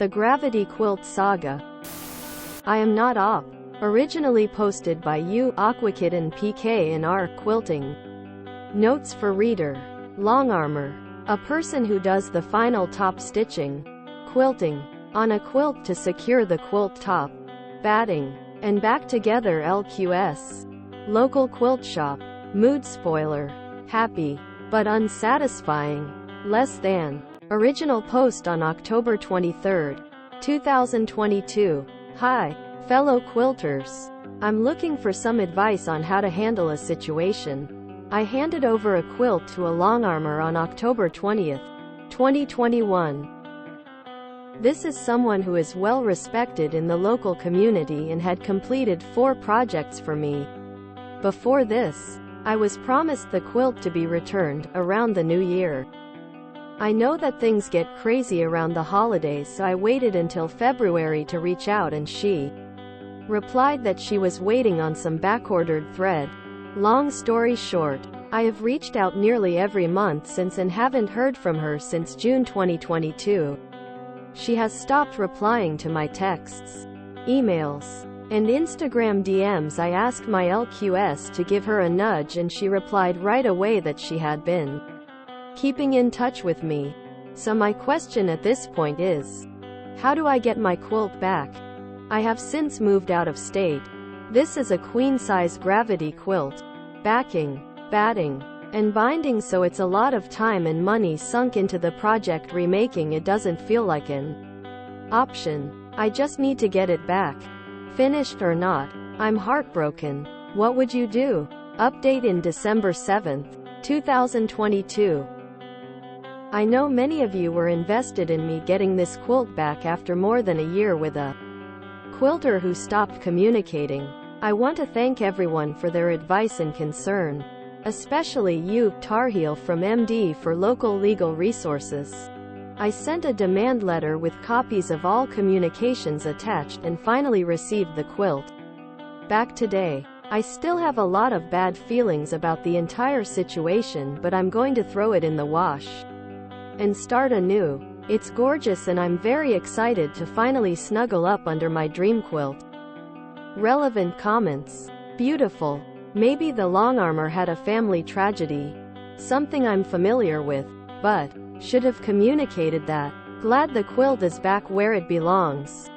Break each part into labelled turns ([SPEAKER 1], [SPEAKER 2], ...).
[SPEAKER 1] The Gravity Quilt Saga. I am not op. Originally posted by U, Aquakitten PK and R. Quilting. Notes for reader. Long armor. A person who does the final top stitching. Quilting. On a quilt to secure the quilt top. Batting. And back together LQS. Local quilt shop. Mood spoiler. Happy. But unsatisfying. Less than. Original post on October 23, 2022. Hi, fellow quilters. I'm looking for some advice on how to handle a situation. I handed over a quilt to a long armor on October 20, 2021. This is someone who is well respected in the local community and had completed 4 projects for me. Before this, I was promised the quilt to be returned around the new year. I know that things get crazy around the holidays, so I waited until February to reach out, and she replied that she was waiting on some backordered thread. Long story short, I have reached out nearly every month since and haven't heard from her since June 2022. She has stopped replying to my texts, emails, and Instagram DMs. I asked my LQS to give her a nudge and she replied right away that she had been keeping in touch with me. So my question at this point is, how do I get my quilt back? I have since moved out of state. This is a queen-size gravity quilt. Backing, batting, and binding, so it's a lot of time and money sunk into the project. Remaking it doesn't feel like an option. I just need to get it back. Finished or not, I'm heartbroken. What would you do? Update in December 7, 2022. I know many of you were invested in me getting this quilt back after more than a year with a quilter who stopped communicating. I want to thank everyone for their advice and concern, especially you, Tarheel from MD, for local legal resources. I sent a demand letter with copies of all communications attached and finally received the quilt back today. I still have a lot of bad feelings about the entire situation, but I'm going to throw it in the wash and start anew. It's gorgeous and I'm very excited to finally snuggle up under my dream quilt. Relevant comments. Beautiful. Maybe the long armor had a family tragedy. Something I'm familiar with, but should have communicated that. Glad the quilt is back where it belongs.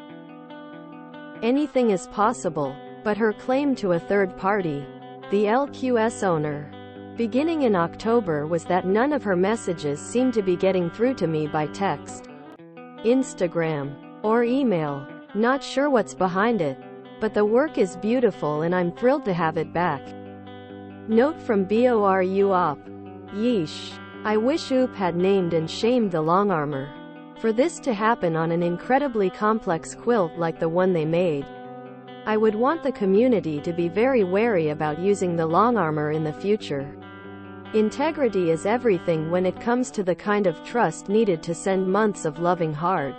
[SPEAKER 1] Anything is possible, but her claim to a third party, the LQS owner, beginning in October, was that none of her messages seemed to be getting through to me by text, Instagram, or email. Not sure what's behind it, but the work is beautiful and I'm thrilled to have it back. Note from BORU op. Yeesh. I wish OOP had named and shamed the long armor for this to happen on an incredibly complex quilt like the one they made. I would want the community to be very wary about using the long armor in the future. Integrity is everything when it comes to the kind of trust needed to send months of loving hard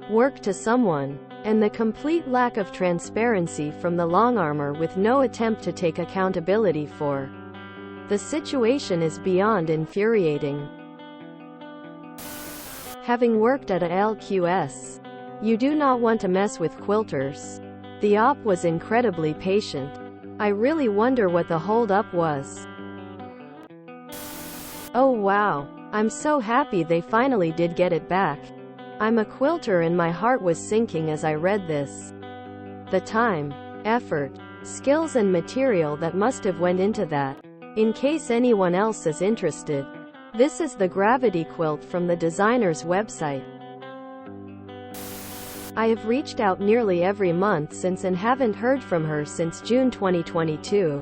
[SPEAKER 1] work to someone, and the complete lack of transparency from the long armor with no attempt to take accountability for the situation is beyond infuriating. Having worked at a LQS, you do not want to mess with quilters. The op was incredibly patient. I really wonder what the hold-up was. Oh wow, I'm so happy they finally did get it back. I'm a quilter and my heart was sinking as I read this. The time, effort, skills and material that must have went into that. In case anyone else is interested, this is the gravity quilt from the designer's website. I have reached out nearly every month since and haven't heard from her since June 2022.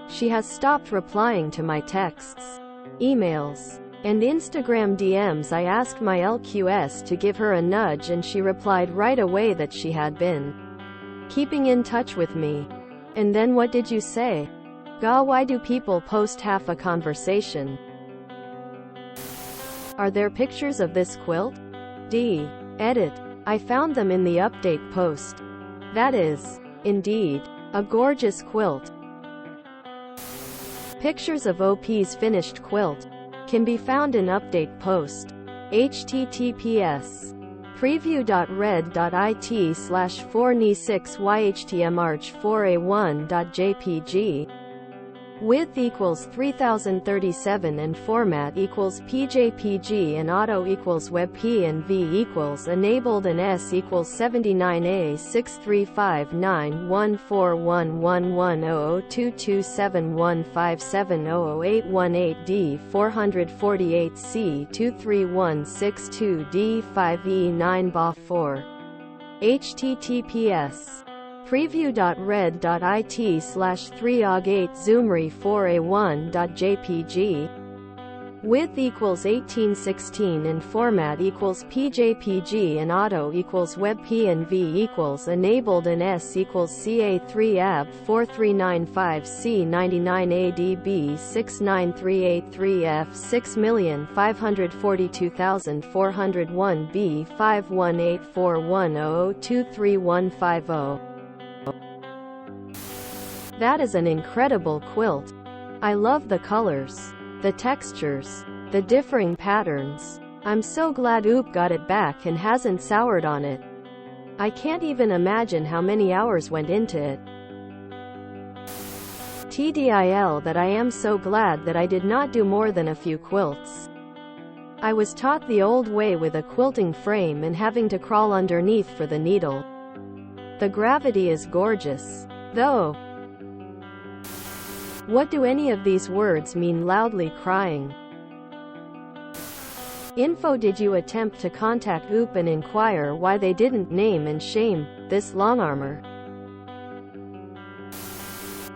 [SPEAKER 1] She has stopped replying to my texts, emails, and Instagram DMs. I asked my LQS to give her a nudge and she replied right away that she had been keeping in touch with me. And then what did you say? Gah, why do people post half a conversation? Are there pictures of this quilt? Edit. I found them in the update post. That is, indeed, a gorgeous quilt. Pictures of OP's finished quilt can be found in update post. https Preview.red.it/4ni6yhtmarch4a1.jpg. Width equals 3037 and format equals PJPG and auto equals WebP and V equals enabled and S equals 79A635911002271508D448C23162D5E9BA4. https preview.red.it/3og8zoomri4a1.jpg. Width equals 1816 and format equals PJPG and auto equals WebP and V equals enabled and S equals CA3AB4395699ADB69383F6542410023150. That is an incredible quilt. I love the colors, the textures, the differing patterns. I'm so glad Oop got it back and hasn't soured on it. I can't even imagine how many hours went into it. TDIL that I am so glad that I did not do more than a few quilts. I was taught the old way with a quilting frame and having to crawl underneath for the needle. The gravity is gorgeous, though. What do any of these words mean? Loudly crying. Info. Did you attempt to contact Oop and inquire why they didn't name and shame this long armor?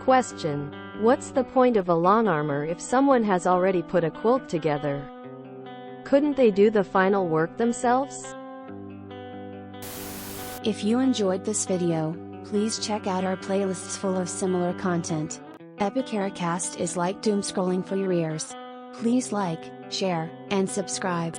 [SPEAKER 1] Question. What's the point of a long armor if someone has already put a quilt together? Couldn't they do the final work themselves?
[SPEAKER 2] If you enjoyed this video, please check out our playlists full of similar content. Epic Cast is like doom scrolling for your ears. Please like, share, and subscribe.